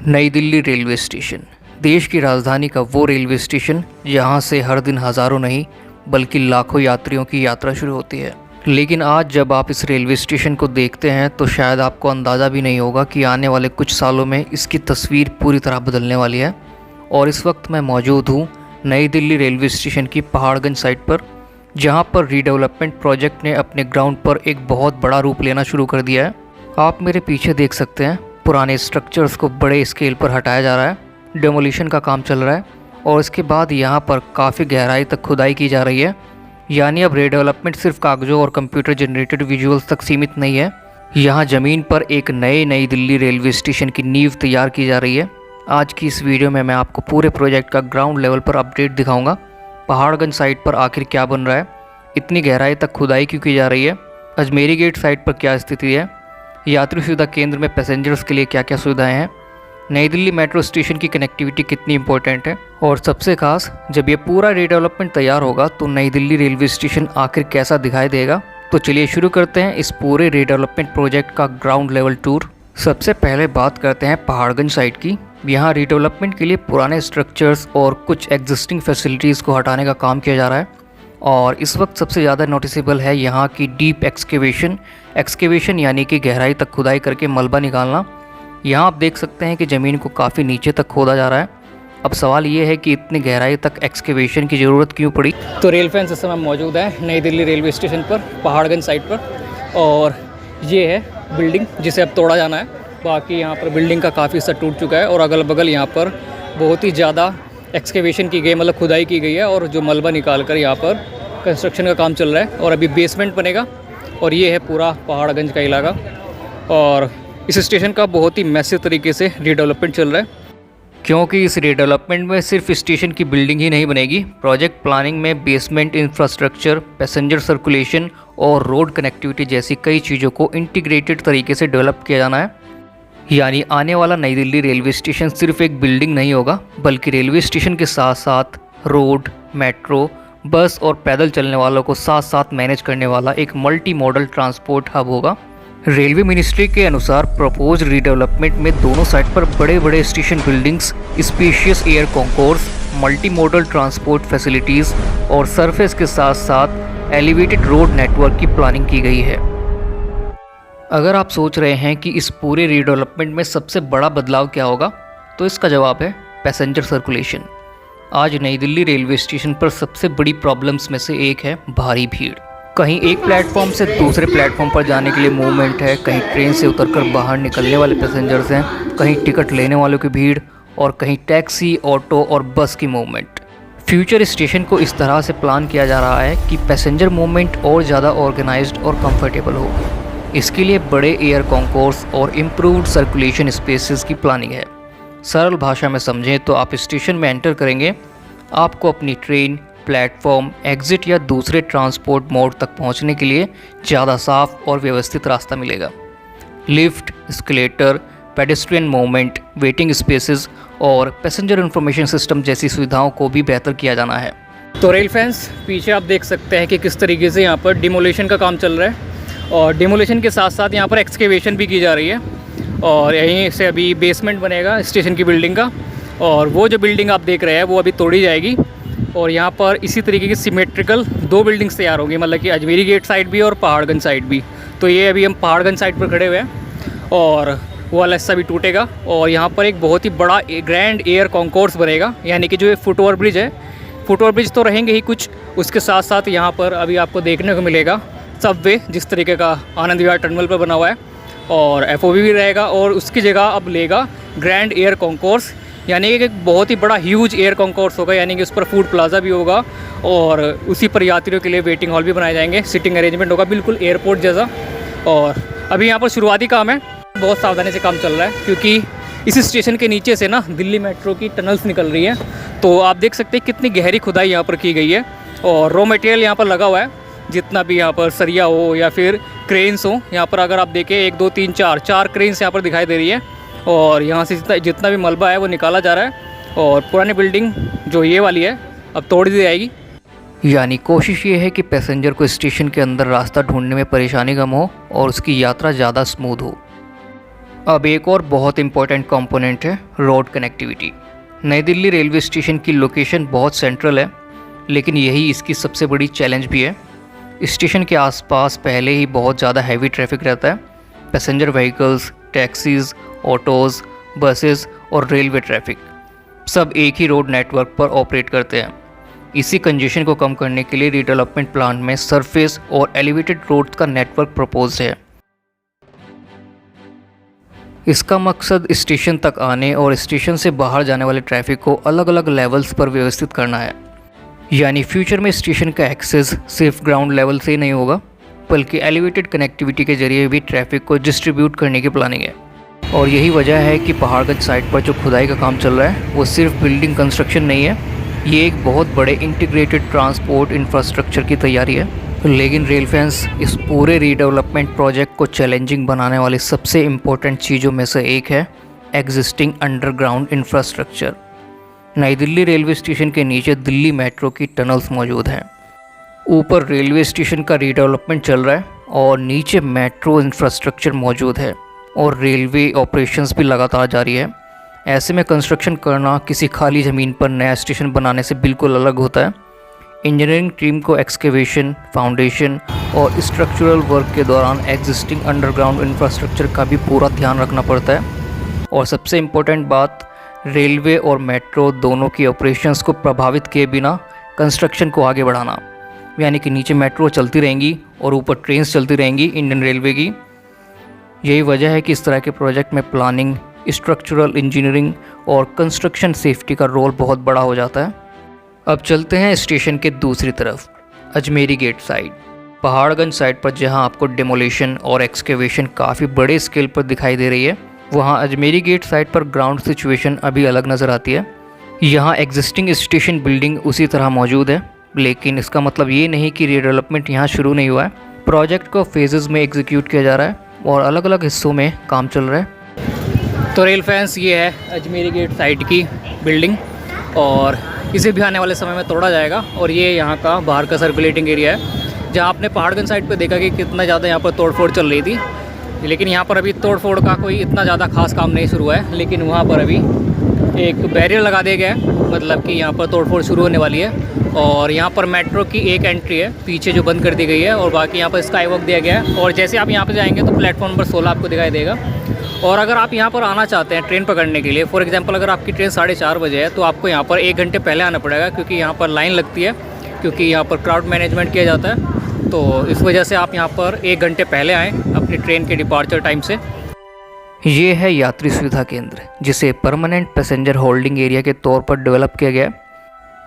नई Delhi railway station देश की राजधानी का वो रेलवे स्टेशन जहां से हर दिन हज़ारों नहीं बल्कि लाखों यात्रियों की यात्रा शुरू होती है। लेकिन आज जब आप इस रेलवे स्टेशन को देखते हैं तो शायद आपको अंदाज़ा भी नहीं होगा कि आने वाले कुछ सालों में इसकी तस्वीर पूरी तरह बदलने वाली है। और इस वक्त मैं मौजूद हूँ नई दिल्ली रेलवे स्टेशन की पहाड़गंज साइट पर, जहाँ पर रीडेवलपमेंट प्रोजेक्ट ने अपने ग्राउंड पर एक बहुत बड़ा रूप लेना शुरू कर दिया है। आप मेरे पीछे देख सकते हैं पुराने स्ट्रक्चर्स को बड़े स्केल पर हटाया जा रहा है, डेमोलिशन का काम चल रहा है और इसके बाद यहाँ पर काफ़ी गहराई तक खुदाई की जा रही है। यानी अब रीडेवलपमेंट सिर्फ कागजों और कंप्यूटर जनरेटेड विजुअल्स तक सीमित नहीं है, यहाँ ज़मीन पर एक नई दिल्ली रेलवे स्टेशन की नींव तैयार की जा रही है। आज की इस वीडियो में मैं आपको पूरे प्रोजेक्ट का ग्राउंड लेवल पर अपडेट दिखाऊंगा। पहाड़गंज साइट पर आखिर क्या बन रहा है, इतनी गहराई तक खुदाई क्यों की जा रही है, अजमेरी गेट साइट पर क्या स्थिति है, यात्री सुविधा केंद्र में पैसेंजर्स के लिए क्या क्या सुविधाएं हैं, नई दिल्ली मेट्रो स्टेशन की कनेक्टिविटी कितनी इंपॉर्टेंट है और सबसे खास जब ये पूरा रीडेवलपमेंट तैयार होगा तो नई दिल्ली रेलवे स्टेशन आखिर कैसा दिखाई देगा। तो चलिए शुरू करते हैं इस पूरे रीडेवलपमेंट प्रोजेक्ट का ग्राउंड लेवल टूर। सबसे पहले बात करते हैं पहाड़गंज साइट की। यहाँ रीडेवलपमेंट के लिए पुराने स्ट्रक्चर्स और कुछ एग्जिस्टिंग फैसिलिटीज़ को हटाने का काम किया जा रहा है और इस वक्त सबसे ज़्यादा नोटिसेबल है यहाँ की डीप एक्सकेवेशन यानी कि गहराई तक खुदाई करके मलबा निकालना। यहाँ आप देख सकते हैं कि ज़मीन को काफ़ी नीचे तक खोदा जा रहा है। अब सवाल ये है कि इतनी गहराई तक एक्सकेवेशन की ज़रूरत क्यों पड़ी। तो रेल फैंस इस समय मौजूद है नई दिल्ली रेलवे स्टेशन पर पहाड़गंज साइट पर और ये है बिल्डिंग जिसे अब तोड़ा जाना है। बाकी यहाँ पर बिल्डिंग का काफ़ी हिस्सा टूट चुका है और अगल बगल यहाँ पर बहुत ही ज़्यादा एक्सकेवेशन की गई, मतलब खुदाई की गई है और जो मलबा निकाल कर यहाँ पर कंस्ट्रक्शन का काम चल रहा है और अभी बेसमेंट बनेगा। और ये है पूरा पहाड़गंज का इलाका और इस स्टेशन का बहुत ही मैसिव तरीके से रीडेवलपमेंट चल रहा है, क्योंकि इस रीडेवलपमेंट में सिर्फ स्टेशन की बिल्डिंग ही नहीं बनेगी। प्रोजेक्ट प्लानिंग में बेसमेंट इंफ्रास्ट्रक्चर, पैसेंजर सर्कुलेशन और रोड कनेक्टिविटी जैसी कई चीज़ों को इंटीग्रेटेड तरीके से डेवलप किया जाना है। यानी आने वाला नई दिल्ली रेलवे स्टेशन सिर्फ एक बिल्डिंग नहीं होगा बल्कि रेलवे स्टेशन के साथ साथ रोड, मेट्रो, बस और पैदल चलने वालों को साथ साथ मैनेज करने वाला एक मल्टी मॉडल ट्रांसपोर्ट हब होगा। रेलवे मिनिस्ट्री के अनुसार प्रपोज रीडेवलपमेंट में दोनों साइड पर बड़े बड़े station buildings, spacious air concourse, multi modal transport facilities और सरफेस के साथ साथ एलिवेटेड रोड नेटवर्क की प्लानिंग की गई है। अगर आप सोच रहे हैं कि इस पूरे रीडेवलपमेंट में सबसे बड़ा बदलाव क्या होगा तो इसका जवाब है पैसेंजर सर्कुलेशन। आज नई दिल्ली रेलवे स्टेशन पर सबसे बड़ी प्रॉब्लम्स में से एक है भारी भीड़। कहीं एक प्लेटफॉर्म से दूसरे प्लेटफॉर्म पर जाने के लिए मूवमेंट है, कहीं ट्रेन से उतरकर बाहर निकलने वाले पैसेंजर्स हैं, कहीं टिकट लेने वालों की भीड़ और कहीं टैक्सी, ऑटो और बस की मूवमेंट। फ्यूचर स्टेशन को इस तरह से प्लान किया जा रहा है कि पैसेंजर मूवमेंट और ज़्यादा ऑर्गेनाइज्ड और कंफर्टेबल हो। इसके लिए बड़े एयर कॉन्कोर्स और इम्प्रूव्ड सर्कुलेशन स्पेसेस की प्लानिंग है। सरल भाषा में समझें तो आप स्टेशन में एंटर करेंगे, आपको अपनी ट्रेन, प्लेटफॉर्म, एग्जिट या दूसरे ट्रांसपोर्ट मोड तक पहुंचने के लिए ज़्यादा साफ और व्यवस्थित रास्ता मिलेगा। Lift, escalator, pedestrian movement, waiting spaces और पैसेंजर इंफॉर्मेशन सिस्टम जैसी सुविधाओं को भी बेहतर किया जाना है। तो रेल फैंस पीछे आप देख सकते हैं कि किस तरीके से यहाँ पर डिमोलेशन का काम चल रहा है और डिमोलेशन के साथ साथ यहाँ पर एक्सकेवेशन भी की जा रही है और यहीं से अभी बेसमेंट बनेगा स्टेशन की बिल्डिंग का और वो जो बिल्डिंग आप देख रहे हैं वो अभी तोड़ी जाएगी और यहाँ पर इसी तरीके की सिमेट्रिकल दो बिल्डिंग्स तैयार होंगी, मतलब कि अजमेरी गेट साइड भी और पहाड़गंज साइड भी। तो ये अभी हम पहाड़गंज साइड पर खड़े हुए हैं और वो वाला हिस्सा भी टूटेगा और यहाँ पर एक बहुत ही बड़ा ग्रैंड एयर कॉन्कोर्स बनेगा। यानी कि जो फुट ओवर ब्रिज है, फुट ओवर ब्रिज तो रहेंगे ही कुछ, उसके साथ साथ यहाँ पर अभी आपको देखने को मिलेगा सबवे, जिस तरीके का आनंद विहार टर्मिनल पर बना हुआ है और FOV भी रहेगा और उसकी जगह अब लेगा ग्रैंड एयर कॉन्कोर्स। यानी कि एक बहुत ही बड़ा ह्यूज एयर कॉन्कोर्स होगा, यानी कि उस पर फूड प्लाजा भी होगा और उसी पर यात्रियों के लिए वेटिंग हॉल भी बनाए जाएंगे, सिटिंग अरेंजमेंट होगा बिल्कुल एयरपोर्ट जैसा। और अभी यहाँ पर शुरुआती काम है, बहुत सावधानी से काम चल रहा है क्योंकि इस स्टेशन के नीचे से ना दिल्ली मेट्रो की टनल्स निकल रही हैं। तो आप देख सकते हैं कितनी गहरी खुदाई यहाँ पर की गई है और रॉ मटेरियल यहाँ पर लगा हुआ है, जितना भी यहाँ पर सरिया हो या फिर क्रेन्स हो। यहाँ पर अगर आप देखें 1 2 3 4 क्रेन्स यहाँ पर दिखाई दे रही है और यहाँ से जितना भी मलबा है वो निकाला जा रहा है और पुरानी बिल्डिंग जो ये वाली है अब तोड़ दी जाएगी। यानी कोशिश ये है कि पैसेंजर को स्टेशन के अंदर रास्ता ढूंढने में परेशानी कम हो और उसकी यात्रा ज़्यादा स्मूथ हो। अब एक और बहुत इम्पोर्टेंट कंपोनेंट है रोड कनेक्टिविटी। नई दिल्ली रेलवे स्टेशन की लोकेशन बहुत सेंट्रल है, लेकिन यही इसकी सबसे बड़ी चैलेंज भी है। स्टेशन के आसपास पहले ही बहुत ज़्यादा हैवी ट्रैफिक रहता है। Passenger vehicles, taxis, autos, buses और रेलवे ट्रैफिक सब एक ही रोड नेटवर्क पर ऑपरेट करते हैं। इसी कंजेशन को कम करने के लिए रीडेवलपमेंट प्लान में सरफेस और एलिवेटेड रोड्स का नेटवर्क प्रपोज है। इसका मकसद स्टेशन तक आने और स्टेशन से बाहर जाने वाले ट्रैफिक को अलग अलग लेवल्स पर व्यवस्थित करना है। यानी फ्यूचर में स्टेशन का एक्सेस सिर्फ ग्राउंड लेवल से ही नहीं होगा, बल्कि एलिवेटेड कनेक्टिविटी के जरिए भी ट्रैफिक को डिस्ट्रीब्यूट करने की प्लानिंग है। और यही वजह है कि पहाड़गंज साइट पर जो खुदाई का काम चल रहा है वो सिर्फ बिल्डिंग कंस्ट्रक्शन नहीं है, ये एक बहुत बड़े इंटीग्रेटेड ट्रांसपोर्ट इंफ्रास्ट्रक्चर की तैयारी है। लेकिन रेल फैंस, इस पूरे रीडेवलपमेंट प्रोजेक्ट को चैलेंजिंग बनाने वाली सबसे इम्पोर्टेंट चीज़ों में से एक है एग्जिस्टिंग अंडरग्राउंड इंफ्रास्ट्रक्चर। नई दिल्ली रेलवे स्टेशन के नीचे दिल्ली मेट्रो की टनल्स मौजूद हैं। ऊपर रेलवे स्टेशन का रीडेवलपमेंट चल रहा है और नीचे मेट्रो इंफ्रास्ट्रक्चर मौजूद है और रेलवे ऑपरेशंस भी लगातार जारी है। ऐसे में कंस्ट्रक्शन करना किसी खाली ज़मीन पर नया स्टेशन बनाने से बिल्कुल अलग होता है। इंजीनियरिंग टीम को एक्सकेवेशन, फाउंडेशन और स्ट्रक्चरल वर्क के दौरान एग्जिस्टिंग अंडरग्राउंड इंफ्रास्ट्रक्चर का भी पूरा ध्यान रखना पड़ता है। और सबसे इम्पोर्टेंट बात, रेलवे और मेट्रो दोनों की ऑपरेशंस को प्रभावित किए बिना कंस्ट्रक्शन को आगे बढ़ाना। यानी कि नीचे मेट्रो चलती रहेंगी और ऊपर ट्रेन्स चलती रहेंगी इंडियन रेलवे की। यही वजह है कि इस तरह के प्रोजेक्ट में प्लानिंग, स्ट्रक्चरल इंजीनियरिंग और कंस्ट्रक्शन सेफ्टी का रोल बहुत बड़ा हो जाता है। अब चलते हैं स्टेशन के दूसरी तरफ, Ajmeri gate side. Paharganj side पर जहां आपको डेमोलिशन और एक्सकेवेशन काफ़ी बड़े स्केल पर दिखाई दे रही है, वहां अजमेरी गेट साइड पर ग्राउंड सिचुएशन अभी अलग नज़र आती है। यहां एग्जिस्टिंग स्टेशन बिल्डिंग उसी तरह मौजूद है, लेकिन इसका मतलब ये नहीं कि रीडेवलपमेंट यहाँ शुरू नहीं हुआ है। प्रोजेक्ट को फेजेज़ में एग्जीक्यूट किया जा रहा है और अलग अलग हिस्सों में काम चल रहा है। तो रेल फैंस, ये है अजमेरी गेट साइड की बिल्डिंग और इसे भी आने वाले समय में तोड़ा जाएगा। और ये यहाँ का बाहर का सर्कुलेटिंग एरिया है, जहाँ आपने पहाड़गंज साइड पे देखा कि कितना ज़्यादा यहाँ पर तोड़फोड़ चल रही थी, लेकिन यहाँ पर अभी तोड़फोड़ का कोई इतना ज़्यादा खास काम नहीं शुरू हुआ है। लेकिन वहाँ पर अभी एक बैरियर लगा दिया गया है, मतलब कि यहाँ पर तोड़फोड़ शुरू होने वाली है। और यहाँ पर मेट्रो की एक एंट्री है पीछे जो बंद कर दी गई है, और बाकी यहाँ पर स्काई वॉक दिया गया है। और जैसे आप यहाँ पर जाएंगे तो प्लेटफॉर्म नंबर 16 आपको दिखाई देगा। और अगर आप यहाँ पर आना चाहते हैं ट्रेन पकड़ने के लिए, फॉर एग्जांपल अगर आपकी ट्रेन 4:30 बजे है, तो आपको यहाँ पर 1 घंटे पहले आना पड़ेगा, क्योंकि यहाँ पर लाइन लगती है, क्योंकि यहाँ पर क्राउड मैनेजमेंट किया जाता है। तो इस वजह से आप यहाँ पर 1 घंटे पहले आएँ अपनी ट्रेन के डिपार्चर टाइम से। ये है यात्री सुविधा केंद्र, जिसे परमानेंट पैसेंजर होल्डिंग एरिया के तौर पर डेवलप किया गया है।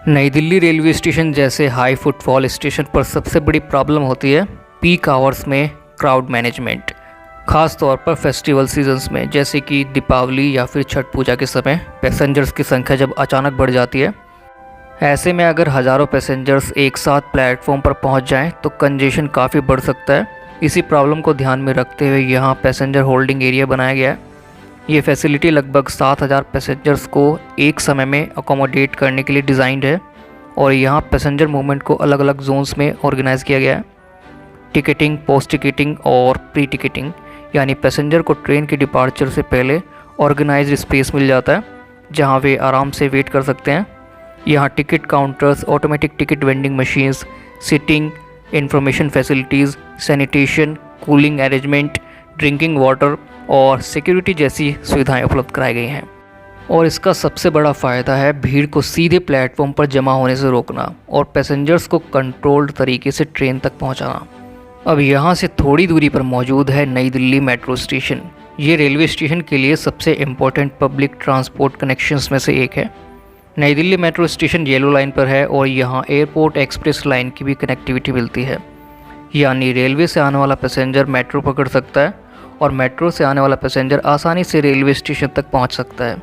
नई दिल्ली रेलवे स्टेशन जैसे हाई फुटफॉल स्टेशन पर सबसे बड़ी प्रॉब्लम होती है पीक आवर्स में क्राउड मैनेजमेंट, खास तौर पर फेस्टिवल सीजन्स में, जैसे कि दीपावली या फिर छठ पूजा के समय पैसेंजर्स की संख्या जब अचानक बढ़ जाती है। ऐसे में अगर हज़ारों पैसेंजर्स एक साथ प्लेटफॉर्म पर पहुंच जाएं तो कंजेशन काफ़ी बढ़ सकता है। इसी प्रॉब्लम को ध्यान में रखते हुए यहाँ पैसेंजर होल्डिंग एरिया बनाया गया है। ये फैसिलिटी लगभग 7000 पैसेंजर्स को एक समय में अकोमोडेट करने के लिए डिज़ाइंड है और यहाँ पैसेंजर मूवमेंट को अलग अलग जोन्स में ऑर्गेनाइज़ किया गया है। टिकटिंग, पोस्ट टिकटिंग और प्री टिकटिंग, यानी पैसेंजर को ट्रेन के डिपार्चर से पहले ऑर्गेनाइज्ड स्पेस मिल जाता है जहाँ वे आराम से वेट कर सकते हैं। यहाँ ticket counters, automatic ticket vending machines, sitting, information facilities, sanitation, cooling arrangement, drinking water और सिक्योरिटी जैसी सुविधाएं उपलब्ध कराई गई हैं। और इसका सबसे बड़ा फ़ायदा है भीड़ को सीधे प्लेटफॉर्म पर जमा होने से रोकना और पैसेंजर्स को कंट्रोल्ड तरीके से ट्रेन तक पहुंचाना। अब यहाँ से थोड़ी दूरी पर मौजूद है नई दिल्ली मेट्रो स्टेशन। ये रेलवे स्टेशन के लिए सबसे इम्पोर्टेंट पब्लिक ट्रांसपोर्ट कनेक्शंस में से एक है। नई Delhi metro station yellow line पर है और यहाँ एयरपोर्ट एक्सप्रेस लाइन की भी कनेक्टिविटी मिलती है, यानी रेलवे से आने वाला पैसेंजर मेट्रो पकड़ सकता है और मेट्रो से आने वाला पैसेंजर आसानी से रेलवे स्टेशन तक पहुँच सकता है।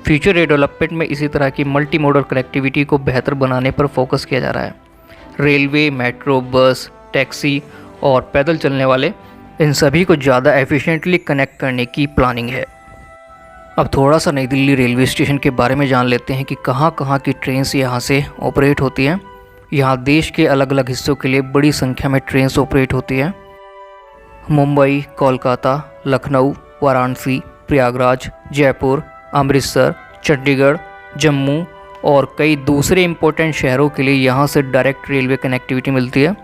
फ्यूचर डेवलपमेंट में इसी तरह की मल्टी मोडल कनेक्टिविटी को बेहतर बनाने पर फोकस किया जा रहा है। रेलवे, मेट्रो, बस, टैक्सी और पैदल चलने वाले, इन सभी को ज़्यादा एफिशिएंटली कनेक्ट करने की प्लानिंग है। अब थोड़ा सा नई दिल्ली रेलवे स्टेशन के बारे में जान लेते हैं कि कहाँ कहाँ की ट्रेन्स यहाँ से ऑपरेट होती हैं। यहाँ देश के अलग अलग हिस्सों के लिए बड़ी संख्या में ट्रेन्स ऑपरेट होती हैं। मुंबई, कोलकाता, लखनऊ, वाराणसी, प्रयागराज, जयपुर, अमृतसर, चंडीगढ़, जम्मू और कई दूसरे इम्पोर्टेंट शहरों के लिए यहाँ से डायरेक्ट रेलवे कनेक्टिविटी मिलती है।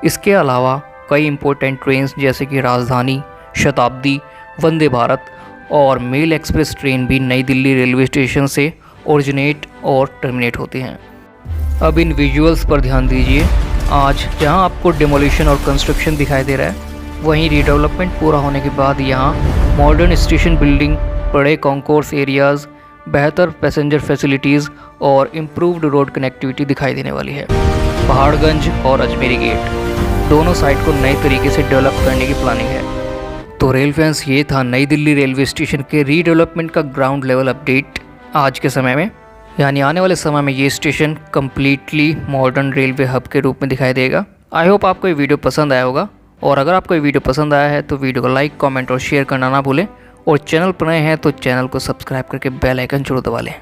इसके अलावा कई इम्पोर्टेंट ट्रेन्स जैसे कि राजधानी, शताब्दी, वंदे भारत और मेल एक्सप्रेस ट्रेन भी नई दिल्ली रेलवे स्टेशन से ओरिजिनेट और टर्मिनेट होती हैं। अब इन विजुअल्स पर ध्यान दीजिए। आज जहां आपको डेमोलिशन और कंस्ट्रक्शन दिखाई दे रहा है, वहीं रीडेवलपमेंट पूरा होने के बाद यहां मॉडर्न स्टेशन बिल्डिंग, बड़े कॉन्कोर्स एरियाज़, बेहतर पैसेंजर फैसिलिटीज़ और इम्प्रूव्ड रोड कनेक्टिविटी दिखाई देने वाली है। पहाड़गंज और अजमेरी गेट दोनों साइट को नए तरीके से डेवलप करने की प्लानिंग है। तो रेल फैंस, ये था नई दिल्ली रेलवे स्टेशन के रीडेवलपमेंट का ग्राउंड लेवल अपडेट आज के समय में। यानी आने वाले समय में ये station completely modern railway hub के रूप में दिखाई देगा। आई होप आपको ये वीडियो पसंद आया होगा, और अगर आपको ये वीडियो पसंद आया है तो वीडियो को लाइक, कमेंट और शेयर करना ना भूलें, और चैनल पर नए हैं तो चैनल को सब्सक्राइब करके बेल आइकन जरूर दबा लें।